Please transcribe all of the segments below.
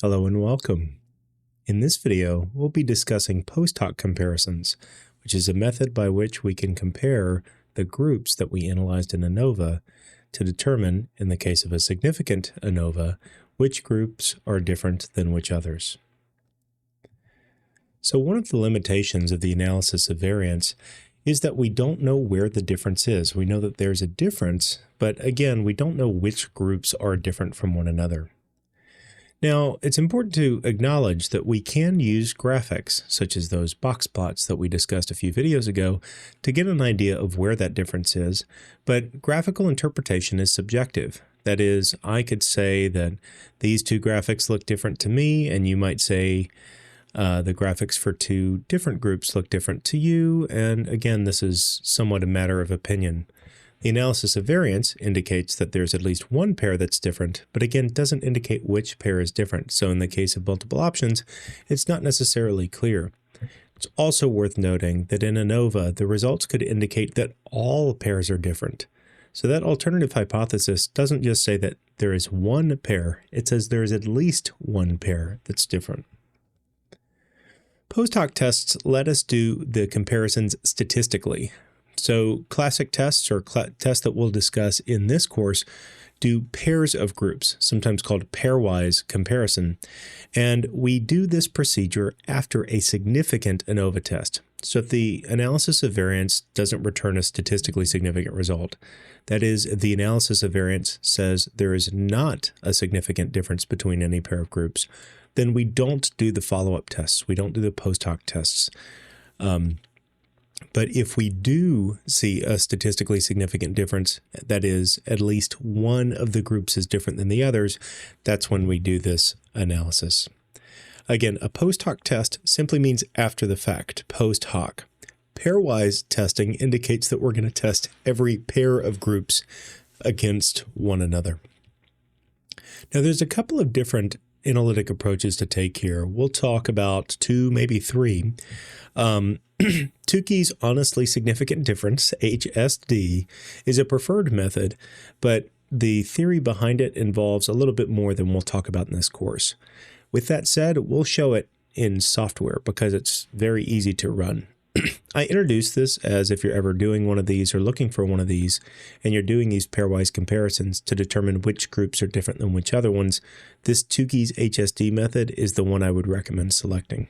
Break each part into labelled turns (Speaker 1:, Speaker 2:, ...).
Speaker 1: Hello and welcome. In this video, we'll be discussing post-hoc comparisons, which is a method by which we can compare the groups that we analyzed in ANOVA to determine, in the case of a significant ANOVA, which groups are different than which others. So one of the limitations of the analysis of variance is that we don't know where the difference is. We know that there's a difference, but again, we don't know which groups are different from one another. Now, it's important to acknowledge that we can use graphics, such as those box plots that we discussed a few videos ago, to get an idea of where that difference is, but graphical interpretation is subjective. That is, I could say that these two graphics look different to me, and you might say the graphics for two different groups look different to you, and again, this is somewhat a matter of opinion. The analysis of variance indicates that there's at least one pair that's different, but again, doesn't indicate which pair is different. So in the case of multiple options, it's not necessarily clear. It's also worth noting that in ANOVA, the results could indicate that all pairs are different. So that alternative hypothesis doesn't just say that there is one pair, it says there is at least one pair that's different. Post hoc tests let us do the comparisons statistically. So classic tests, or tests that we'll discuss in this course, do pairs of groups, sometimes called pairwise comparison. And we do this procedure after a significant ANOVA test. So if the analysis of variance doesn't return a statistically significant result, that is, the analysis of variance says there is not a significant difference between any pair of groups, then we don't do the follow-up tests. We don't do the post hoc tests. But if we do see a statistically significant difference, that is, at least one of the groups is different than the others, that's when we do this analysis. Again, a post hoc test simply means after the fact, post hoc. Pairwise testing indicates that we're going to test every pair of groups against one another. Now, there's a couple of different analytic approaches to take here. We'll talk about two, maybe three. Tukey's honestly significant difference, HSD, is a preferred method, but the theory behind it involves a little bit more than we'll talk about in this course. With that said, we'll show it in software because it's very easy to run. I introduced this as if you're ever doing one of these or looking for one of these, and you're doing these pairwise comparisons to determine which groups are different than which other ones, this Tukey's HSD method is the one I would recommend selecting.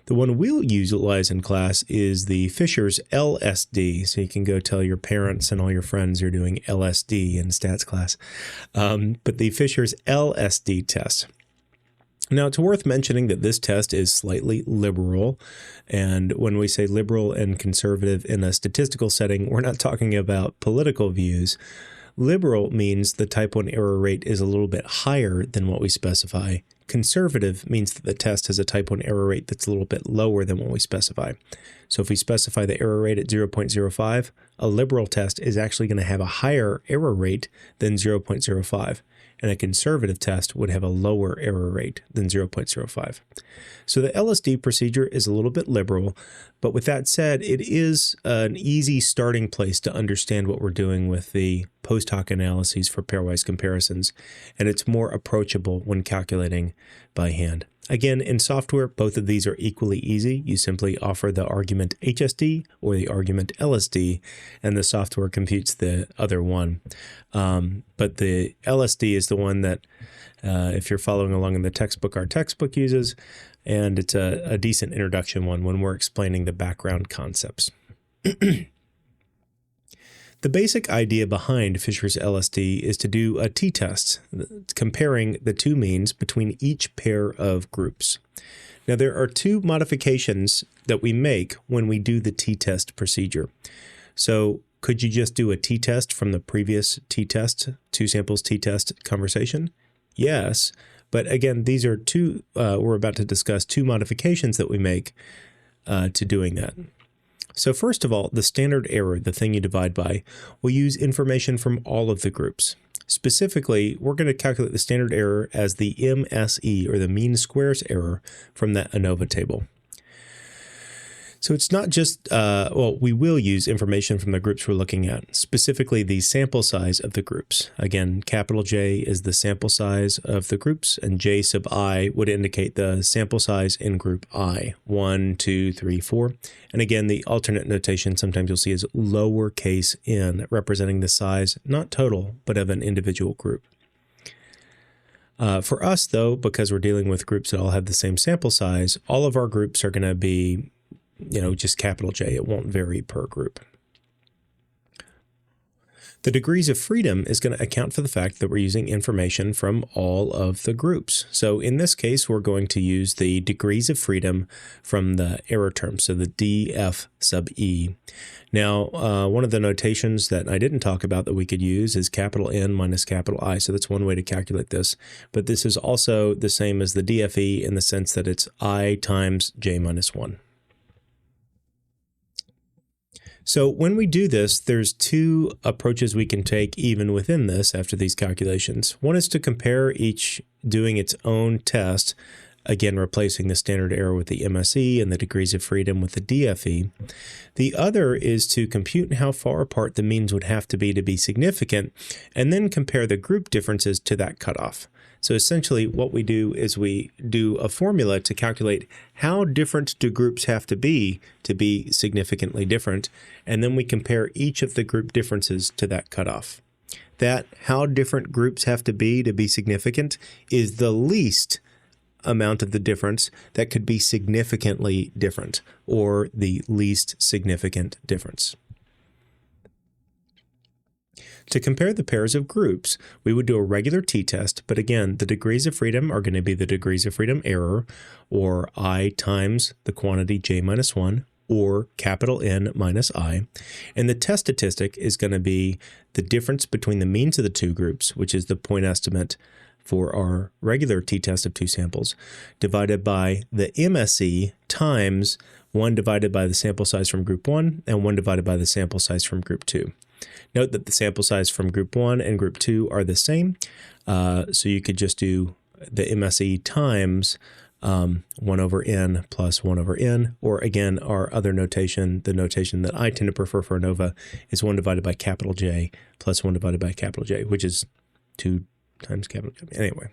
Speaker 1: The one we'll utilize in class is the Fisher's LSD, so you can go tell your parents and all your friends you're doing LSD in stats class. But the Fisher's LSD test. Now, it's worth mentioning that this test is slightly liberal, and when we say liberal and conservative in a statistical setting, we're not talking about political views. Liberal means the type 1 error rate is a little bit higher than what we specify. Conservative means that the test has a type 1 error rate that's a little bit lower than what we specify. So if we specify the error rate at 0.05, a liberal test is actually going to have a higher error rate than 0.05. And a conservative test would have a lower error rate than 0.05. So the LSD procedure is a little bit liberal, but with that said, it is an easy starting place to understand what we're doing with the post hoc analyses for pairwise comparisons, and it's more approachable when calculating by hand. Again, in software, both of these are equally easy. You simply offer the argument HSD or the argument LSD, and the software computes the other one. But the LSD is the one that, if you're following along in the textbook, our textbook uses, and it's a decent introduction one when we're explaining the background concepts. The basic idea behind Fisher's LSD is to do a t-test, comparing the two means between each pair of groups. Now, there are two modifications that we make when we do the t-test procedure. So could you just do a t-test from the previous t-test, two samples t-test conversation? Yes, but again, these are two, we're about to discuss two modifications that we make to doing that. So first of all, the standard error, the thing you divide by, will use information from all of the groups. Specifically, we're going to calculate the standard error as the MSE, or the mean squares error, from that ANOVA table. So it's not just, we will use information from the groups we're looking at, specifically the sample size of the groups. Again, capital J is the sample size of the groups, and J sub I would indicate the sample size in group I, 1, 2, 3, 4. And again, the alternate notation sometimes you'll see is lowercase n, representing the size, not total, but of an individual group. For us, though, because we're dealing with groups that all have the same sample size, all of our groups are going to be just capital J. It won't vary per group. The degrees of freedom is going to account for the fact that we're using information from all of the groups. So in this case, we're going to use the degrees of freedom from the error term, so the df sub e. Now, one of the notations that I didn't talk about that we could use is capital N minus capital I. So that's one way to calculate this. But this is also the same as the DFE in the sense that it's I times J minus 1. So when we do this, there's two approaches we can take even within this after these calculations. One is to compare each doing its own test, again replacing the standard error with the MSE and the degrees of freedom with the DFE. The other is to compute how far apart the means would have to be significant, and then compare the group differences to that cutoff. So essentially what we do is we do a formula to calculate how different do groups have to be significantly different, and then we compare each of the group differences to that cutoff. That how different groups have to be significant is the least amount of the difference that could be significantly different, or the least significant difference. To compare the pairs of groups, we would do a regular t-test, but again, the degrees of freedom are going to be the degrees of freedom error, or I times the quantity j minus 1, or capital N minus I. And the test statistic is going to be the difference between the means of the two groups, which is the point estimate for our regular t-test of two samples, divided by the MSE times 1 divided by the sample size from group 1 and 1 divided by the sample size from group 2. Note that the sample size from group 1 and group 2 are the same, so you could just do the MSE times 1 over n plus 1 over n, or again, our other notation, the notation that I tend to prefer for ANOVA, is 1 divided by capital J plus 1 divided by capital J, which is 2 times capital J. Anyway.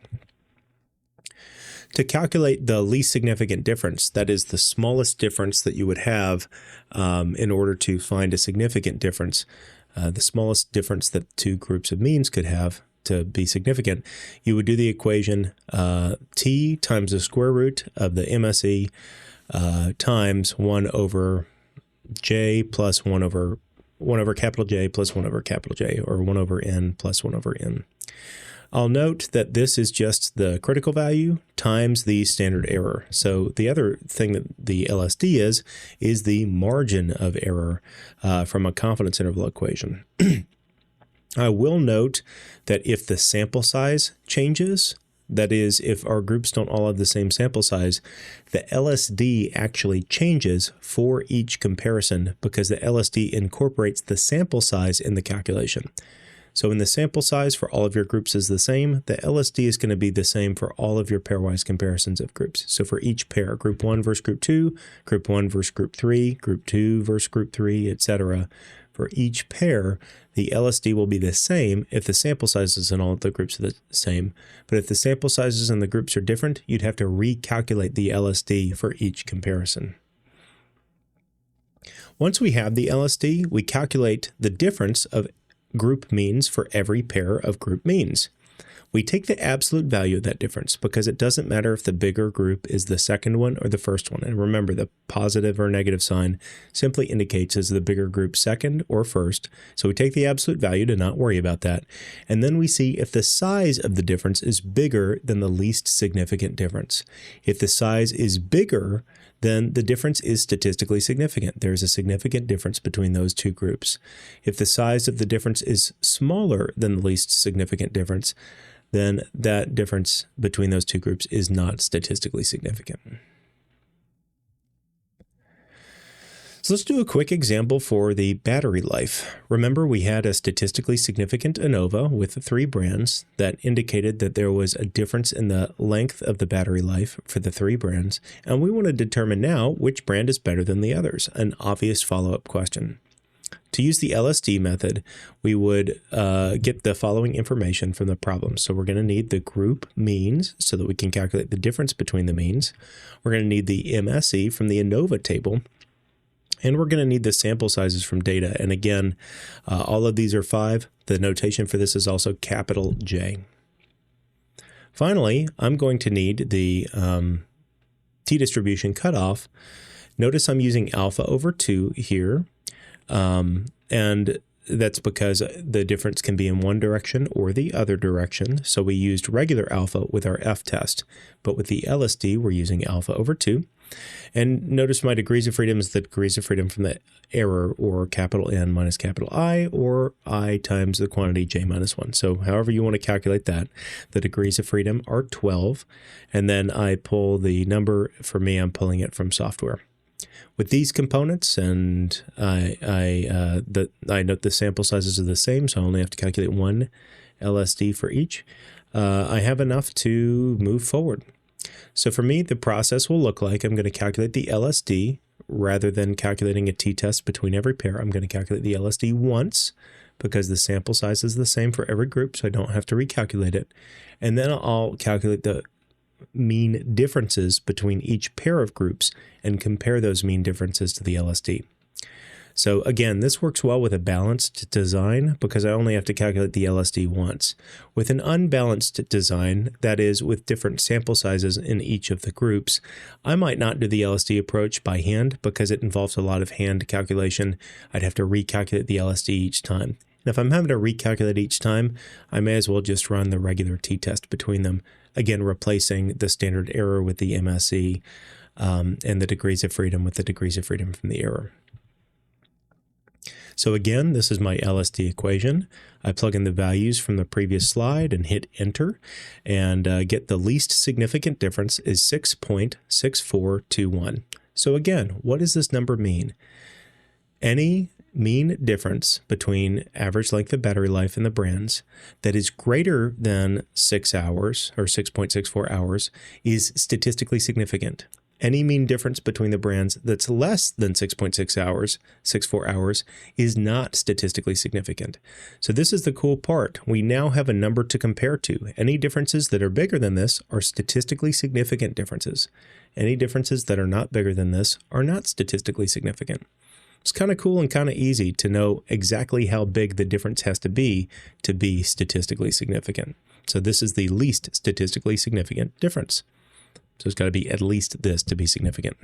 Speaker 1: To calculate the least significant difference, that is the smallest difference that you would have in order to find a significant difference, the smallest difference that two groups of means could have to be significant, you would do the equation t times the square root of the MSE times 1 over j plus 1 over capital J plus 1 over capital J, or 1 over n plus 1 over n. I'll note that this is just the critical value times the standard error. So the other thing that the LSD is the margin of error from a confidence interval equation. I will note that if the sample size changes, that is, if our groups don't all have the same sample size, the LSD actually changes for each comparison because the LSD incorporates the sample size in the calculation. So when the sample size for all of your groups is the same, the LSD is going to be the same for all of your pairwise comparisons of groups. So for each pair, group 1 versus group 2, group 1 versus group 3, group 2 versus group 3, etc. For each pair, the LSD will be the same if the sample sizes in all of the groups are the same. But if the sample sizes in the groups are different, you'd have to recalculate the LSD for each comparison. Once we have the LSD, we calculate the difference of group means for every pair of group means. We take the absolute value of that difference because it doesn't matter if the bigger group is the second one or the first one. And remember, the positive or negative sign simply indicates is the bigger group second or first. So we take the absolute value to not worry about that. And then we see if the size of the difference is bigger than the least significant difference. If the size is bigger, then the difference is statistically significant. There's a significant difference between those two groups. If the size of the difference is smaller than the least significant difference, then that difference between those two groups is not statistically significant. So let's do a quick example for the battery life. Remember, we had a statistically significant ANOVA with the 3 brands that indicated that there was a difference in the length of the battery life for the 3 brands, and we want to determine now which brand is better than the others, an obvious follow-up question. To use the LSD method, we would get the following information from the problem. So we're going to need the group means so that we can calculate the difference between the means. We're going to need the MSE from the ANOVA table. And we're going to need the sample sizes from data. And again, all of these are 5. The notation for this is also capital J. Finally, I'm going to need the t-distribution cutoff. Notice I'm using alpha over 2 here. And that's because the difference can be in one direction or the other direction. So we used regular alpha with our f-test. But with the LSD, we're using alpha over 2. And notice my degrees of freedom is the degrees of freedom from the error, or capital N minus capital I, or I times the quantity j minus 1. So however you want to calculate that, the degrees of freedom are 12. And then I pull the number, for me, I'm pulling it from software. With these components, and I note the sample sizes are the same, so I only have to calculate 1 LSD for each. I have enough to move forward. So for me, the process will look like I'm going to calculate the LSD rather than calculating a t-test between every pair. I'm going to calculate the LSD once because the sample size is the same for every group, so I don't have to recalculate it. And then I'll calculate the mean differences between each pair of groups and compare those mean differences to the LSD. So again, this works well with a balanced design because I only have to calculate the LSD once. With an unbalanced design, that is with different sample sizes in each of the groups, I might not do the LSD approach by hand because it involves a lot of hand calculation. I'd have to recalculate the LSD each time. And if I'm having to recalculate each time, I may as well just run the regular t-test between them, again replacing the standard error with the MSE and the degrees of freedom with the degrees of freedom from the error. So again, this is my LSD equation. I plug in the values from the previous slide and hit enter and get the least significant difference is 6.6421. So again, what does this number mean? Any mean difference between average length of battery life and the brands that is greater than 6 hours or 6.64 hours is statistically significant. Any mean difference between the brands that's less than 6.64 hours is not statistically significant. So this is the cool part. We now have a number to compare to. Any differences that are bigger than this are statistically significant differences. Any differences that are not bigger than this are not statistically significant. It's kind of cool and kind of easy to know exactly how big the difference has to be statistically significant. So this is the least statistically significant difference. So it's got to be at least this to be significant.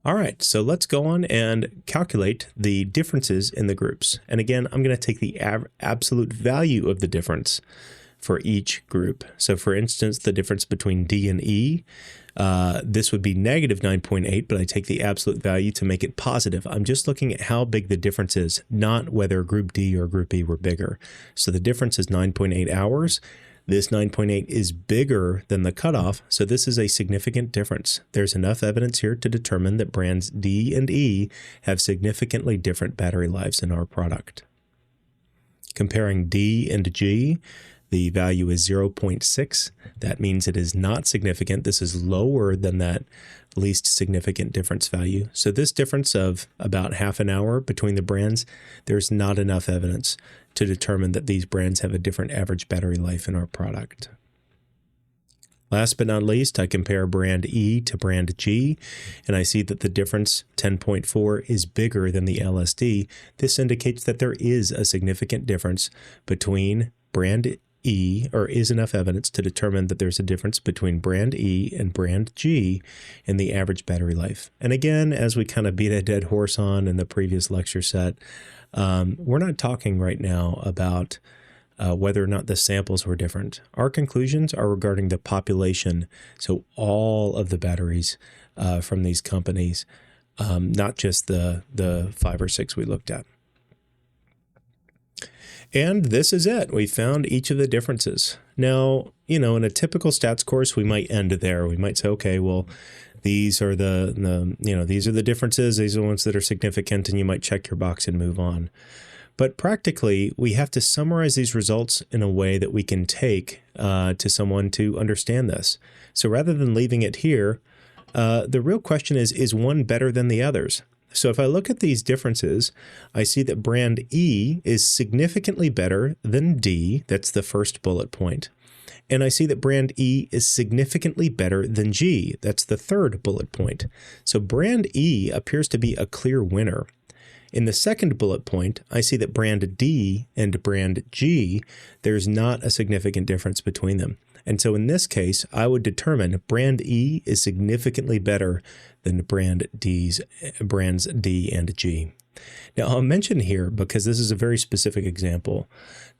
Speaker 1: All right, so let's go on and calculate the differences in the groups. And again, I'm going to take the absolute value of the difference for each group. So for instance, the difference between D and E, this would be negative 9.8, but I take the absolute value to make it positive. I'm just looking at how big the difference is, not whether group D or group E were bigger. So the difference is 9.8 hours. This 9.8 is bigger than the cutoff, so this is a significant difference. There's enough evidence here to determine that brands D and E have significantly different battery lives in our product. Comparing D and G, the value is 0.6. That means it is not significant. This is lower than that least significant difference value. So this difference of about half an hour between the brands, there's not enough evidence to determine that these brands have a different average battery life in our product. Last but not least, I compare brand E to brand G, and I see that the difference, 10.4, is bigger than the LSD. This indicates that there is a significant difference between brand E, or is enough evidence to determine that there's a difference between brand E and brand G in the average battery life. And again, as we kind of beat a dead horse on in the previous lecture set, we're not talking right now about whether or not the samples were different. Our conclusions are regarding the population, so all of the batteries from these companies, not just the 5 or 6 we looked at. And this is it. We found each of the differences. Now, in a typical stats course, we might end there. We might say, okay, well, these are these are the differences. These are the ones that are significant, and you might check your box and move on. But practically, we have to summarize these results in a way that we can take to someone to understand this. So rather than leaving it here, the real question is one better than the others? So if I look at these differences, I see that brand E is significantly better than D. That's the first bullet point. And I see that brand E is significantly better than G. That's the third bullet point. So brand E appears to be a clear winner. In the second bullet point, I see that brand D and brand G, there's not a significant difference between them. And so in this case, I would determine brand E is significantly better than brands D and G. Now, I'll mention here, because this is a very specific example,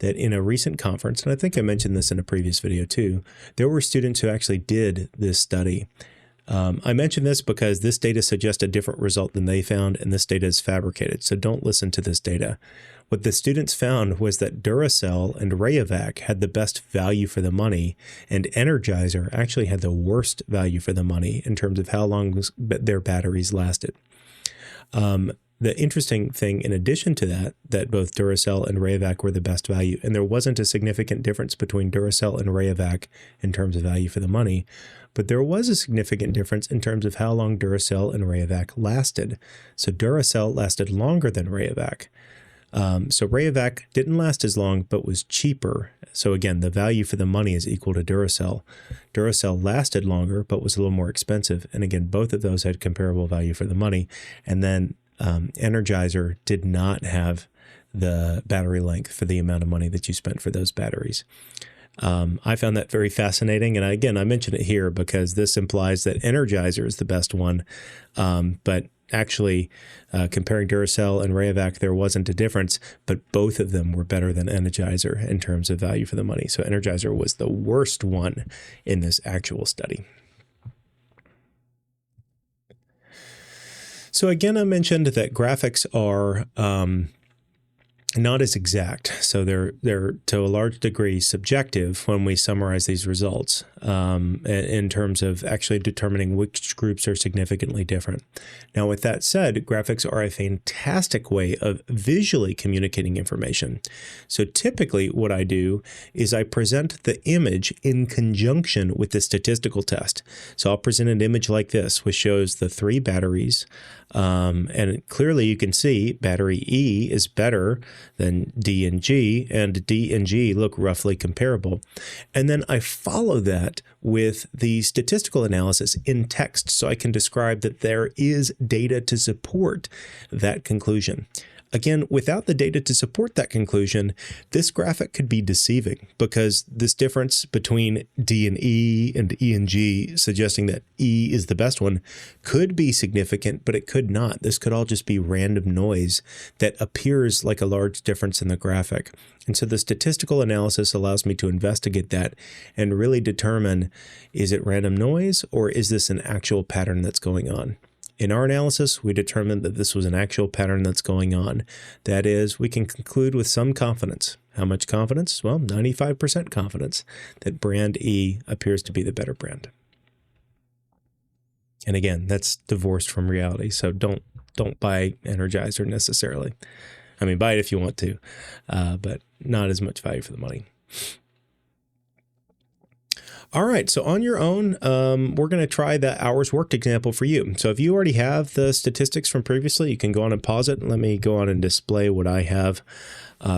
Speaker 1: that in a recent conference, and I think I mentioned this in a previous video too, there were students who actually did this study. I mention this because this data suggests a different result than they found, and this data is fabricated, so don't listen to this data. What the students found was that Duracell and Rayovac had the best value for the money, and Energizer actually had the worst value for the money in terms of how long their batteries lasted. The interesting thing, in addition to that both Duracell and Rayovac were the best value, and there wasn't a significant difference between Duracell and Rayovac in terms of value for the money, but there was a significant difference in terms of how long Duracell and Rayovac lasted. So Duracell lasted longer than Rayovac. So Rayovac didn't last as long, but was cheaper. So again, the value for the money is equal to Duracell. Duracell lasted longer, but was a little more expensive. And again, both of those had comparable value for the money. And then Energizer did not have the battery length for the amount of money that you spent for those batteries. I found that very fascinating. And again, I mention it here because this implies that Energizer is the best one. But actually, comparing Duracell and Rayovac, there wasn't a difference, but both of them were better than Energizer in terms of value for the money. So Energizer was the worst one in this actual study. So again, I mentioned that graphics are not as exact. So they're to a large degree subjective when we summarize these results in terms of actually determining which groups are significantly different. Now, with that said, graphics are a fantastic way of visually communicating information. So typically what I do is I present the image in conjunction with the statistical test. So I'll present an image like this, which shows the 3 batteries. And clearly you can see battery E is better than D and G, and D and G look roughly comparable. And then I follow that with the statistical analysis in text, so I can describe that there is data to support that conclusion. Again, without the data to support that conclusion, this graphic could be deceiving because this difference between D and E and G, suggesting that E is the best one, could be significant, but it could not. This could all just be random noise that appears like a large difference in the graphic. And so the statistical analysis allows me to investigate that and really determine, is it random noise or is this an actual pattern that's going on? In our analysis, we determined that this was an actual pattern that's going on. That is, we can conclude with some confidence. How much confidence? Well, 95% confidence that brand E appears to be the better brand. And again, that's divorced from reality. So don't buy Energizer necessarily. I mean, buy it if you want to, but not as much value for the money. All right, so on your own, we're going to try the hours worked example for you. So if you already have the statistics from previously, you can go on and pause it and let me go on and display what I have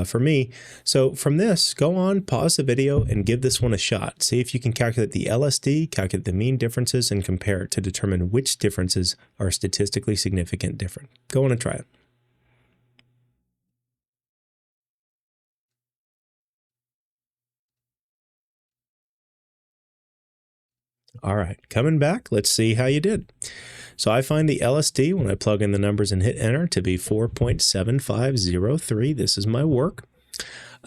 Speaker 1: for me. So from this, go on, pause the video, and give this one a shot. See if you can calculate the LSD, calculate the mean differences, and compare to determine which differences are statistically significant different. Go on and try it. All right, coming back, let's see how you did. So I find the LSD when I plug in the numbers and hit enter to be 4.7503. This is my work.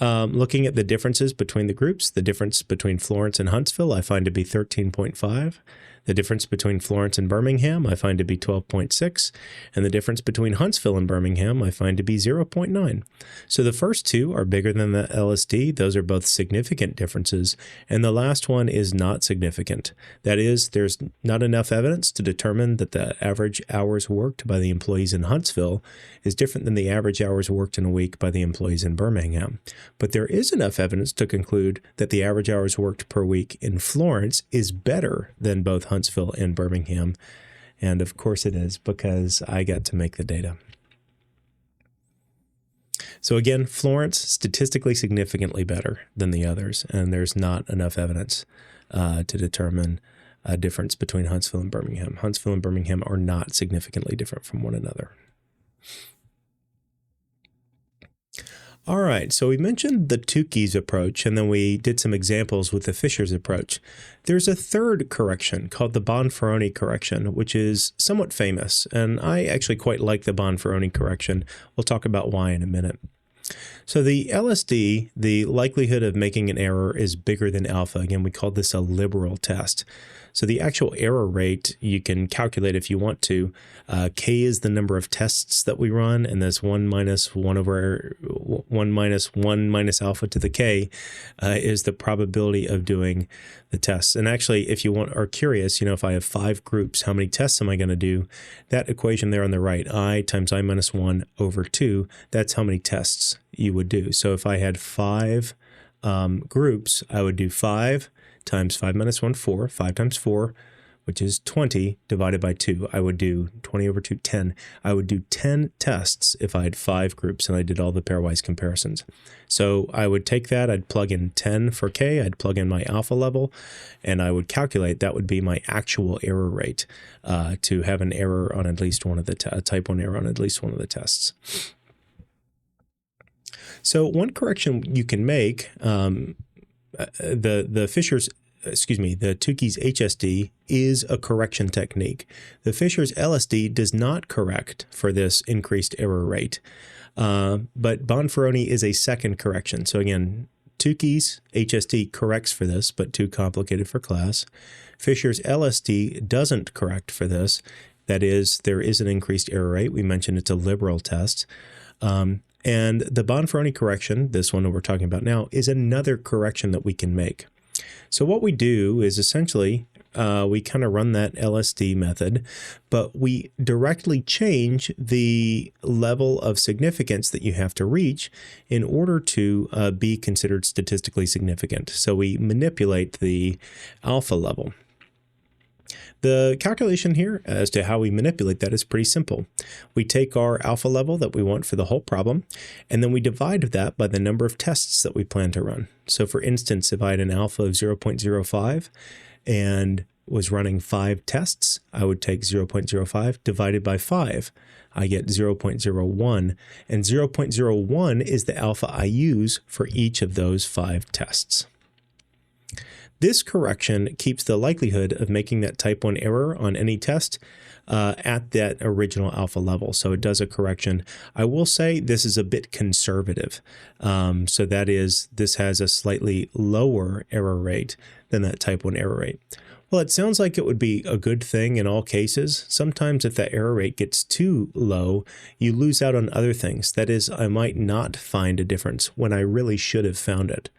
Speaker 1: Looking at the differences between the groups, the difference between Florence and Huntsville I find to be 13.5. The difference between Florence and Birmingham I find to be 12.6, and the difference between Huntsville and Birmingham I find to be 0.9. So the first two are bigger than the LSD. Those are both significant differences, and the last one is not significant. That is, there's not enough evidence to determine that the average hours worked by the employees in Huntsville is different than the average hours worked in a week by the employees in Birmingham. But there is enough evidence to conclude that the average hours worked per week in Florence is better than both Huntsville and Birmingham. And of course it is, because I got to make the data. So again, Florence statistically significantly better than the others, and there's not enough evidence to determine a difference between Huntsville and Birmingham. Huntsville and Birmingham are not significantly different from one another. All right, so we mentioned the Tukey's approach, and then we did some examples with the Fisher's approach. There's a third correction called the Bonferroni correction, which is somewhat famous, and I actually quite like the Bonferroni correction. We'll talk about why in a minute. So the LSD, the likelihood of making an error is bigger than alpha. Again, we call this a liberal test. So the actual error rate you can calculate if you want to. K is the number of tests that we run, and this 1 minus 1 minus alpha to the K is the probability of doing the tests. And actually, if you are curious, if I have 5 groups, how many tests am I going to do? That equation there on the right, I times I minus 1 over 2, that's how many tests you would do. So if I had 5 groups, I would do 5 times 5 minus 1, 4, 5 times 4, which is 20, divided by 2. I would do 20 over 2, 10. I would do 10 tests if I had 5 groups and I did all the pairwise comparisons. So I would take that, I'd plug in 10 for K, I'd plug in my alpha level, and I would calculate that would be my actual error rate to have an error on at least one of the type 1 error on at least one of the tests. So one correction you can make, the Tukey's HSD is a correction technique. The Fisher's LSD does not correct for this increased error rate, but Bonferroni is a second correction. So again, Tukey's HSD corrects for this, but too complicated for class. Fisher's LSD doesn't correct for this. That is, there is an increased error rate. We mentioned it's a liberal test. And the Bonferroni correction, this one that we're talking about now, is another correction that we can make. So what we do is essentially we kind of run that LSD method, but we directly change the level of significance that you have to reach in order to be considered statistically significant. So we manipulate the alpha level. The calculation here as to how we manipulate that is pretty simple. We take our alpha level that we want for the whole problem, and then we divide that by the number of tests that we plan to run. So for instance, if I had an alpha of 0.05 and was running 5 tests, I would take 0.05 divided by 5. I get 0.01, and 0.01 is the alpha I use for each of those 5 tests. This correction keeps the likelihood of making that type 1 error on any test at that original alpha level. So it does a correction. I will say this is a bit conservative. So that is, this has a slightly lower error rate than that type 1 error rate. Well, it sounds like it would be a good thing in all cases. Sometimes if that error rate gets too low, you lose out on other things. That is, I might not find a difference when I really should have found it.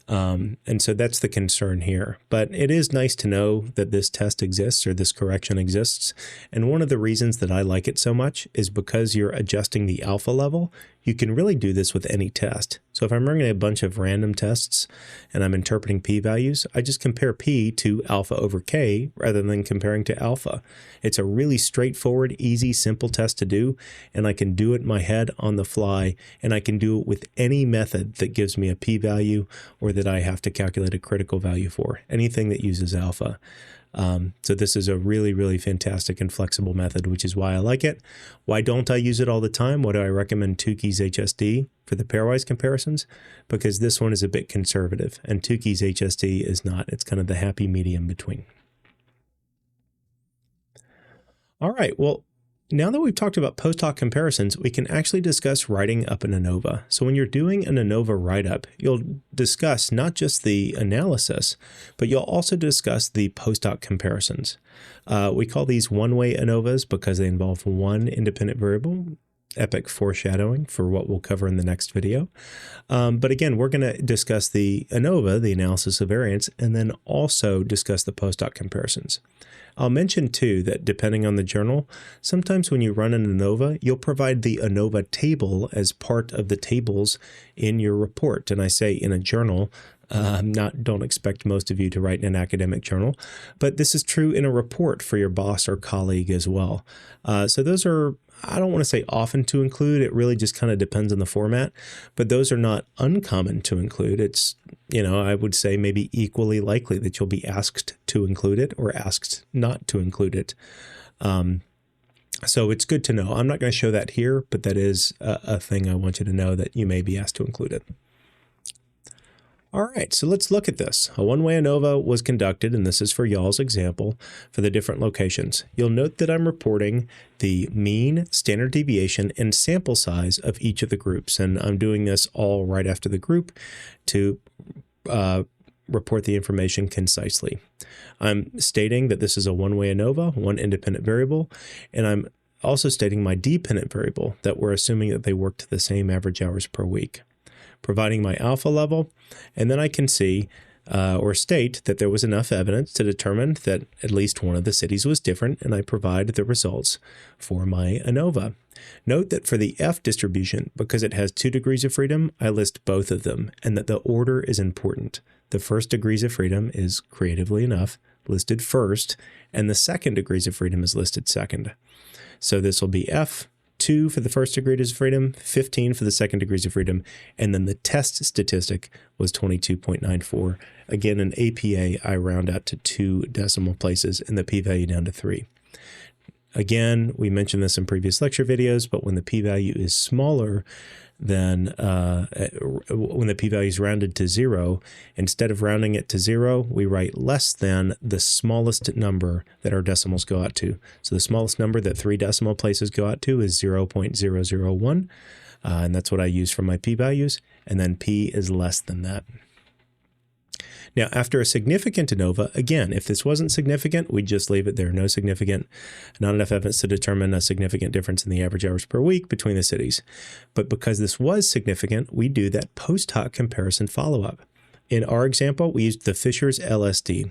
Speaker 1: And so that's the concern here. But it is nice to know that this test exists, or this correction exists. And one of the reasons that I like it so much is because you're adjusting the alpha level. You can really do this with any test. So if I'm running a bunch of random tests and I'm interpreting p-values, I just compare p to alpha over k rather than comparing to alpha. It's a really straightforward, easy, simple test to do, and I can do it in my head on the fly, and I can do it with any method that gives me a p-value or that I have to calculate a critical value for, anything that uses alpha. So this is a really, really fantastic and flexible method, which is why I like it. Why don't I use it all the time? Why do I recommend Tukey's HSD for the pairwise comparisons? Because this one is a bit conservative, and Tukey's HSD is not. It's kind of the happy medium between. All right, well, Now that we've talked about post hoc comparisons, we can actually discuss writing up an ANOVA. So when you're doing an ANOVA write-up, you'll discuss not just the analysis, but you'll also discuss the post hoc comparisons. We call these one-way ANOVAs because they involve one independent variable. Epic foreshadowing for what we'll cover in the next video. But again, we're going to discuss the ANOVA, the analysis of variance, and then also discuss the post hoc comparisons. I'll mention too that depending on the journal, sometimes when you run an ANOVA, you'll provide the ANOVA table as part of the tables in your report. And I say in a journal, don't expect most of you to write in an academic journal, but this is true in a report for your boss or colleague as well. So those are, I don't want to say often to include, it really just kind of depends on the format, but those are not uncommon to include. It's, I would say maybe equally likely that you'll be asked to include it or asked not to include it. So it's good to know. I'm not going to show that here, but that is a thing I want you to know, that you may be asked to include it. All right, so let's look at this. A one-way ANOVA was conducted, and this is for y'all's example, for the different locations. You'll note that I'm reporting the mean, standard deviation, and sample size of each of the groups, and I'm doing this all right after the group to report the information concisely. I'm stating that this is a one-way ANOVA, one independent variable, and I'm also stating my dependent variable, that we're assuming that they worked the same average hours per week. Providing my alpha level, and then I can see or state that there was enough evidence to determine that at least one of the cities was different, and I provide the results for my ANOVA. Note that for the F distribution, because it has 2 degrees of freedom, I list both of them, and that the order is important. The first degrees of freedom is, creatively enough, listed first, and the second degrees of freedom is listed second. So this will be F, 2 for the first degrees of freedom, 15 for the second degrees of freedom, and then the test statistic was 22.94. Again, in APA, I round out to 2 decimal places and the p-value down to 3. Again, we mentioned this in previous lecture videos, but when the p-value is smaller than when the p-value is rounded to 0, instead of rounding it to 0, we write less than the smallest number that our decimals go out to. So the smallest number that 3 decimal places go out to is 0.001, and that's what I use for my p-values, and then p is less than that. Now, after a significant ANOVA, again, if this wasn't significant, we'd just leave it there. No significant, not enough evidence to determine a significant difference in the average hours per week between the cities. But because this was significant, we do that post hoc comparison follow-up. In our example, we used the Fisher's LSD.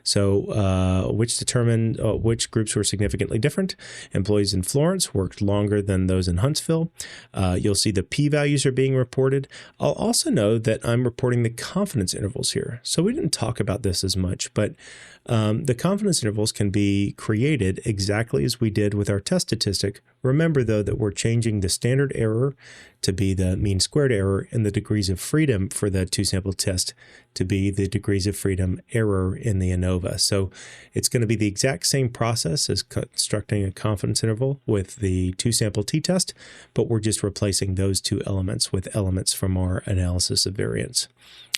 Speaker 1: So which determined which groups were significantly different. Employees in Florence worked longer than those in Huntsville. You'll see the p-values are being reported. I'll also know that I'm reporting the confidence intervals here. So we didn't talk about this as much, but the confidence intervals can be created exactly as we did with our test statistic. Remember, though, that we're changing the standard error to be the mean squared error and the degrees of freedom for the 2-sample test to be the degrees of freedom error in the ANOVA. So it's going to be the exact same process as constructing a confidence interval with the 2-sample t-test, but we're just replacing those 2 elements with elements from our analysis of variance.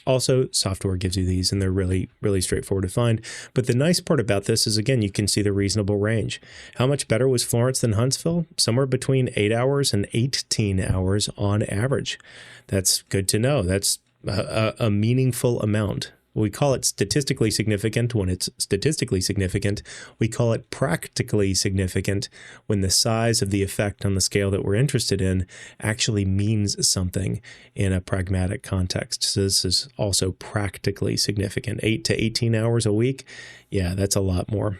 Speaker 1: Also, software gives you these, and they're really, really straightforward to find. But the nice part about this is, again, you can see the reasonable range. How much better was Florence than Huntsville? Somewhere between 8 hours and 18 hours on average. That's good to know. That's a meaningful amount. We call it statistically significant when it's statistically significant. We call it practically significant when the size of the effect on the scale that we're interested in actually means something in a pragmatic context. So this is also practically significant. 8 to 18 hours a week. Yeah, that's a lot more.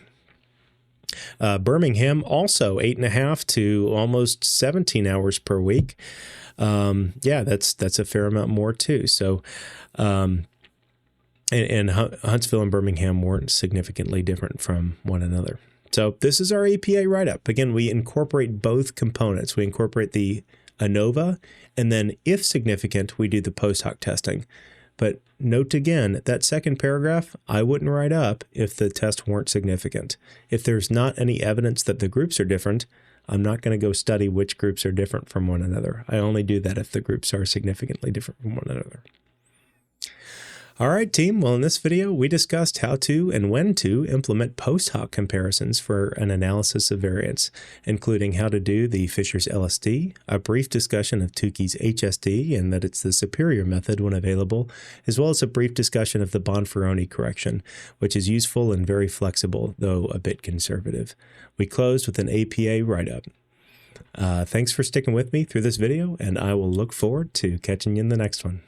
Speaker 1: Birmingham also 8.5 to almost 17 hours per week. Yeah, that's a fair amount more too. So, and Huntsville and Birmingham weren't significantly different from one another. So this is our APA write-up. Again, we incorporate both components. We incorporate the ANOVA, and then if significant, we do the post hoc testing. But note again, that second paragraph, I wouldn't write up if the tests weren't significant. If there's not any evidence that the groups are different, I'm not going to go study which groups are different from one another. I only do that if the groups are significantly different from one another. All right, team. Well, in this video, we discussed how to and when to implement post-hoc comparisons for an analysis of variance, including how to do the Fisher's LSD, a brief discussion of Tukey's HSD and that it's the superior method when available, as well as a brief discussion of the Bonferroni correction, which is useful and very flexible, though a bit conservative. We closed with an APA write-up. Thanks for sticking with me through this video, and I will look forward to catching you in the next one.